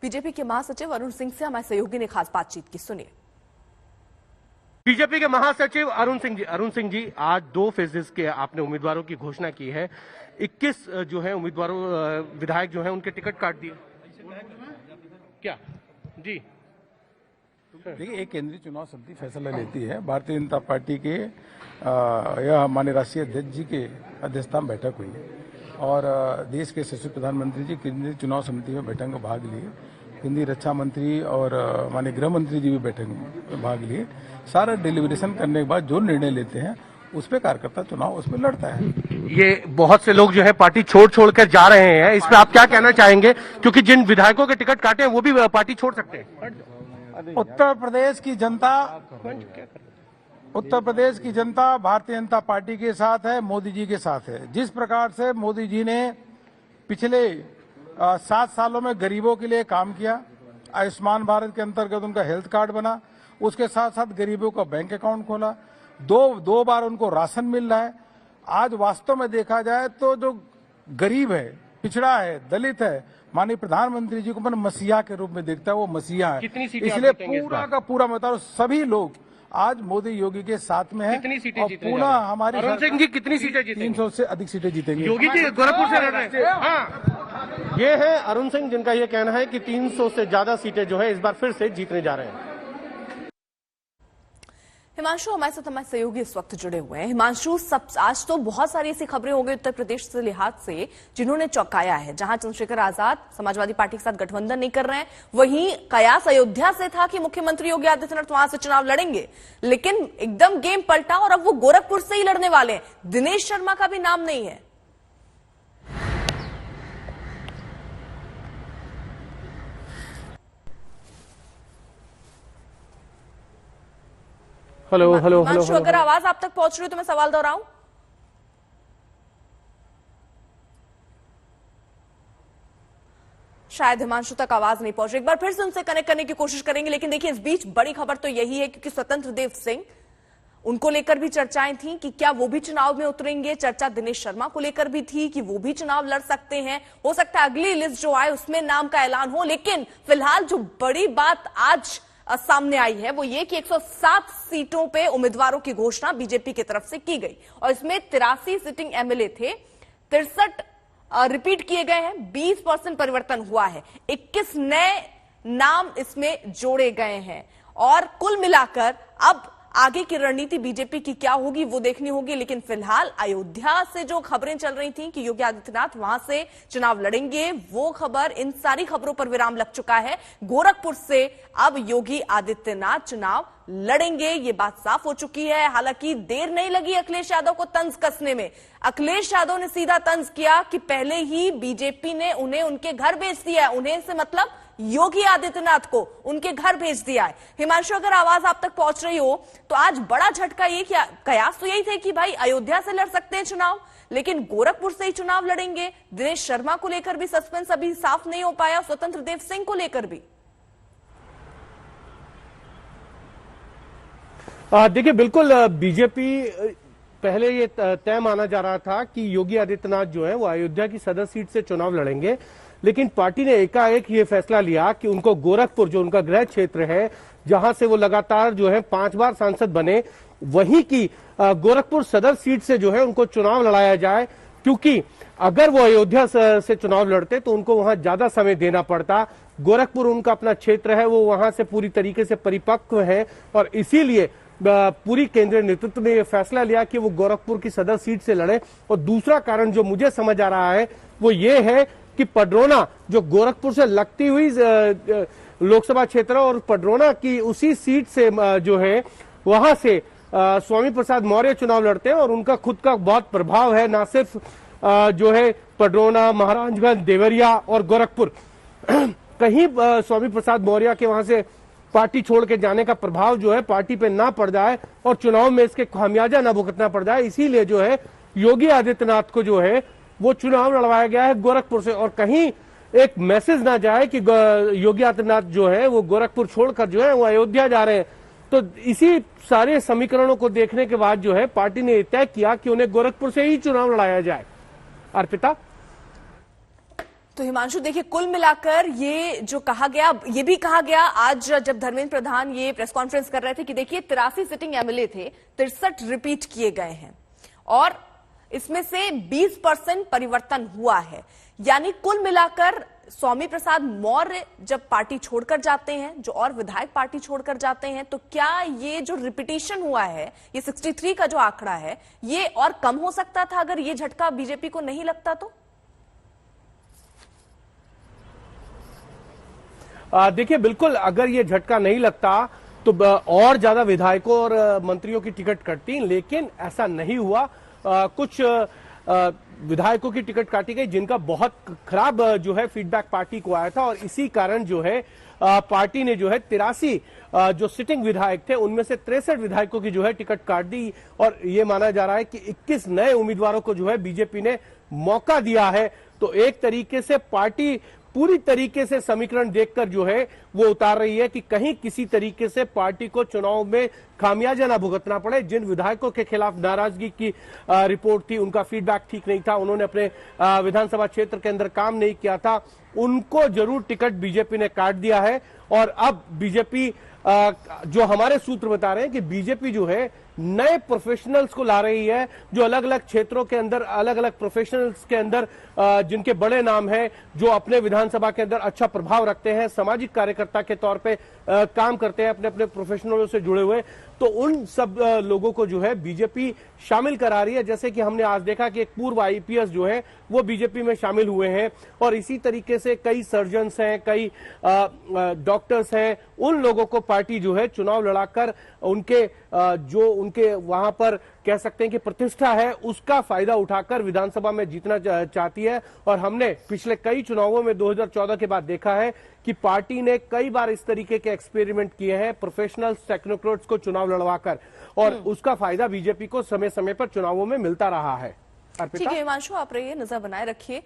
BJP के महासचिव अरुण सिंह से हमारे सहयोगी ने खास बातचीत की, सुनिए। बीजेपी के महासचिव अरुण सिंह जी, आज 2 फेजेस के आपने उम्मीदवारों की घोषणा की है। 21 जो है उम्मीदवारों विधायक जो है उनके टिकट काट दिए क्या जी? देखिए, एक केंद्रीय चुनाव समिति फैसला लेती है। भारतीय जनता पार्टी के यह माननीय राष्ट्रीय अध्यक्ष जी के अध्यक्षता में बैठक हुई और देश के यशस्वी प्रधानमंत्री जी केंद्रीय चुनाव समिति में बैठक में भाग लिए। केंद्रीय रक्षा मंत्री और माननीय गृह मंत्री जी भी बैठक में भाग लिए। सारा डिलीवरेशन करने के बाद जो निर्णय लेते हैं उस पर कार्यकर्ता चुनाव उसमें लड़ता है। ये बहुत से लोग जो है पार्टी छोड़ कर जा रहे हैं, इस पे आप क्या कहना चाहेंगे? क्योंकि जिन विधायकों के टिकट काटे हैं वो भी पार्टी छोड़ सकते हैं। उत्तर प्रदेश की जनता भारतीय जनता पार्टी के साथ है, मोदी जी के साथ है। जिस प्रकार से मोदी जी ने पिछले 7 सालों में गरीबों के लिए काम किया, आयुष्मान भारत के अंतर्गत उनका हेल्थ कार्ड बना, उसके साथ साथ गरीबों का बैंक अकाउंट खोला, दो बार उनको राशन मिल रहा है। आज वास्तव में देखा जाए तो जो गरीब है, पिछड़ा है, दलित है, माननीय प्रधानमंत्री जी को मैं मसीहा के रूप में देखता है, वो मसीहा है। इसलिए पूरा का पूरा बता सभी लोग आज मोदी योगी के साथ में है। कितनी सीटें और पुनः हमारी अरुण सिंह जी कितनी सीटें जीतेंगे? 300 से अधिक सीटें जीतेंगे। योगी जी गोरखपुर से लड़ रहे हैं। हाँ, ये है अरुण सिंह, जिनका ये कहना है कि 300 से ज्यादा सीटें जो है इस बार फिर से जीतने जा रहे हैं। हिमांशु हमारे साथ हमारे सहयोगी इस वक्त जुड़े हुए हैं। हिमांशु, आज तो बहुत सारी ऐसी खबरें हो गई उत्तर प्रदेश से लिहाज से जिन्होंने चौंकाया है। जहां चंद्रशेखर आजाद समाजवादी पार्टी के साथ गठबंधन नहीं कर रहे हैं, वहीं कयास अयोध्या से था कि मुख्यमंत्री योगी आदित्यनाथ वहां से चुनाव लड़ेंगे, लेकिन एकदम गेम पलटा और अब वो गोरखपुर से ही लड़ने वाले हैं। दिनेश शर्मा का भी नाम नहीं है। हेलो। अगर आवाज आप तक पहुंच रही हो तो मैं सवाल दोहराऊं। शायद हिमांशु तक आवाज नहीं पहुंच रही। एक बार फिर से उनसे कनेक्ट करने की कोशिश करेंगे, लेकिन देखिए इस बीच बड़ी खबर तो यही है क्योंकि स्वतंत्र देव सिंह, उनको लेकर भी चर्चाएं थी कि क्या वो भी चुनाव में उतरेंगे। चर्चा दिनेश शर्मा को लेकर भी थी कि वो भी चुनाव लड़ सकते हैं। हो सकता है अगली लिस्ट जो आए उसमें नाम का ऐलान हो, लेकिन फिलहाल जो बड़ी बात आज सामने आई है वो ये कि 107 सीटों पे उम्मीदवारों की घोषणा बीजेपी की तरफ से की गई और इसमें 83 सिटिंग एमएलए थे, 63 रिपीट किए गए हैं, 20% परिवर्तन हुआ है, 21 नए नाम इसमें जोड़े गए हैं और कुल मिलाकर अब आगे की रणनीति बीजेपी की क्या होगी वो देखनी होगी। लेकिन फिलहाल अयोध्या से जो खबरें चल रही थी कि योगी आदित्यनाथ वहां से चुनाव लड़ेंगे, वो खबर, इन सारी खबरों पर विराम लग चुका है। गोरखपुर से अब योगी आदित्यनाथ चुनाव लड़ेंगे, ये बात साफ हो चुकी है। हालांकि देर नहीं लगी अखिलेश यादव को तंज कसने में। अखिलेश यादव ने सीधा तंज किया कि पहले ही बीजेपी ने उन्हें उनके घर भेज दिया है। उन्हें से मतलब योगी आदित्यनाथ को उनके घर भेज दिया है। हिमांशु, अगर आवाज आप तक पहुंच रही हो तो आज बड़ा झटका ये कि कयास तो यही थे कि भाई अयोध्या से लड़ सकते हैं चुनाव, लेकिन गोरखपुर से ही चुनाव लड़ेंगे। दिनेश शर्मा को लेकर भी सस्पेंस अभी साफ नहीं हो पाया, स्वतंत्र देव सिंह को लेकर भी। देखिए, बिल्कुल बीजेपी पहले ये तय माना जा रहा था कि योगी आदित्यनाथ जो है वो अयोध्या की सदर सीट से चुनाव लड़ेंगे, लेकिन पार्टी ने एकाएक ये फैसला लिया कि उनको गोरखपुर, जो उनका गृह क्षेत्र है, जहां से वो लगातार जो है 5 बार सांसद बने, वहीं की गोरखपुर सदर सीट से जो है उनको चुनाव लड़ाया जाए। क्योंकि अगर वो अयोध्या से चुनाव लड़ते तो उनको वहां ज्यादा समय देना पड़ता। गोरखपुर उनका अपना क्षेत्र है, वो वहां से पूरी तरीके से परिपक्व है और इसीलिए पूरी केंद्रीय नेतृत्व ने यह फैसला लिया कि वो गोरखपुर की सदर सीट से लड़े। और दूसरा कारण जो मुझे समझ आ रहा है वो ये है कि पडरौना, जो गोरखपुर से लगती हुई लोकसभा क्षेत्र और पडरौना की उसी सीट से जो है वहां से स्वामी प्रसाद मौर्य चुनाव लड़ते हैं और उनका खुद का बहुत प्रभाव है, ना सिर्फ जो है पडरौना, महाराजगंज, देवरिया और गोरखपुर। कहीं स्वामी प्रसाद मौर्य के वहां से पार्टी छोड़ के जाने का प्रभाव जो है पार्टी पे ना पड़ जाए और चुनाव में इसके खामियाजा ना भुगतना पड़ जाए, इसीलिए जो है योगी आदित्यनाथ को जो है वो चुनाव लड़वाया गया है गोरखपुर से। और कहीं एक मैसेज ना जाए कि योगी आदित्यनाथ जो है वो गोरखपुर छोड़कर जो है वो अयोध्या जा रहे हैं। तो इसी सारे समीकरणों को देखने के बाद जो है पार्टी ने तय किया कि उन्हें गोरखपुर से ही चुनाव लड़ाया जाए। अर्पिता। तो हिमांशु देखिए, कुल मिलाकर ये जो कहा गया, ये भी कहा गया आज जब धर्मेंद्र प्रधान ये प्रेस कॉन्फ्रेंस कर रहे थे कि देखिए 83 सिटिंग एमएलए थे, 63 रिपीट किए गए हैं और इसमें से 20% परिवर्तन हुआ है। यानी कुल मिलाकर स्वामी प्रसाद मौर्य जब पार्टी छोड़कर जाते हैं, जो और विधायक पार्टी छोड़कर जाते हैं, तो क्या ये जो रिपीटिशन हुआ है, ये 63 का जो आंकड़ा है, ये और कम हो सकता था अगर ये झटका बीजेपी को नहीं लगता तो? देखिए, बिल्कुल अगर ये झटका नहीं लगता तो और ज्यादा विधायकों और मंत्रियों की टिकट कटती, लेकिन ऐसा नहीं हुआ। कुछ विधायकों की टिकट काटी गई जिनका बहुत खराब जो है फीडबैक पार्टी को आया था और इसी कारण जो है पार्टी ने जो है 83 जो सिटिंग विधायक थे उनमें से 63 विधायकों की जो है टिकट काट दी और ये माना जा रहा है कि 21 नए उम्मीदवारों को जो है बीजेपी ने मौका दिया है। तो एक तरीके से पार्टी पूरी तरीके से समीकरण देखकर जो है वो उतार रही है कि कहीं किसी तरीके से पार्टी को चुनाव में खामियाजा ना भुगतना पड़े। जिन विधायकों के खिलाफ नाराजगी की रिपोर्ट थी, उनका फीडबैक ठीक नहीं था, उन्होंने अपने विधानसभा क्षेत्र के अंदर काम नहीं किया था, उनको जरूर टिकट बीजेपी ने काट दिया है। और अब बीजेपी जो हमारे सूत्र बता रहे हैं कि बीजेपी जो है नए प्रोफेशनल्स को ला रही है, जो अलग अलग क्षेत्रों के अंदर अलग अलग प्रोफेशनल्स के अंदर जिनके बड़े नाम हैं, जो अपने विधानसभा के अंदर अच्छा प्रभाव रखते हैं, सामाजिक कार्यकर्ता के तौर पे काम करते हैं, अपने अपने प्रोफेशनलों से जुड़े हुए, तो उन सब लोगों को जो है बीजेपी शामिल करा रही है। जैसे कि हमने आज देखा कि एक पूर्व आईपीएस जो है वो बीजेपी में शामिल हुए हैं और इसी तरीके से कई सर्जन्स हैं, कई डॉक्टर्स हैं, उन लोगों को पार्टी जो है चुनाव लड़ाकर उनके जो उनके वहां पर कह सकते हैं कि प्रतिष्ठा है उसका फायदा उठाकर विधानसभा में जीतना चाहती है। और हमने पिछले कई चुनावों में 2014 के बाद देखा है कि पार्टी ने कई बार इस तरीके के एक्सपेरिमेंट किए हैं प्रोफेशनल्स टेक्नोक्रेट्स को चुनाव लड़वाकर, और उसका फायदा बीजेपी को समय समय पर चुनावों में मिलता रहा है। ठीक है हिमांशु, आप रहिए, नजर बनाए रखिए।